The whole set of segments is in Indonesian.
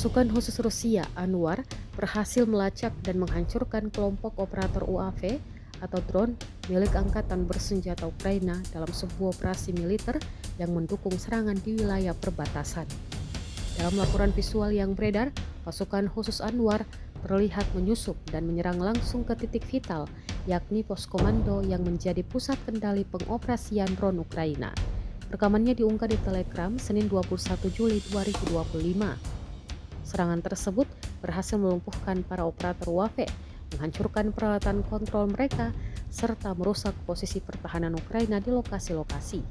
Pasukan khusus Rusia Anwar berhasil melacak dan menghancurkan kelompok operator UAV atau drone milik Angkatan Bersenjata Ukraina dalam sebuah operasi militer yang mendukung serangan di wilayah perbatasan. Dalam laporan visual yang beredar, pasukan khusus Anwar terlihat menyusup dan menyerang langsung ke titik vital, yakni pos komando yang menjadi pusat kendali pengoperasian drone Ukraina. Rekamannya diunggah di Telegram Senin 21 Juli 2025. Serangan tersebut berhasil melumpuhkan para operator UAV, menghancurkan peralatan kontrol mereka, serta merusak posisi pertahanan Ukraina di lokasi-lokasi.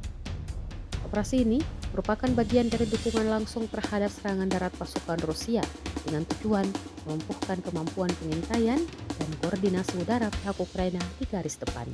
Operasi ini merupakan bagian dari dukungan langsung terhadap serangan darat pasukan Rusia dengan tujuan melumpuhkan kemampuan pengintaian dan koordinasi udara pihak Ukraina di garis depan.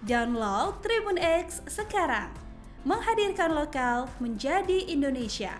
Download Tribun X sekarang. Menghadirkan lokal menjadi Indonesia.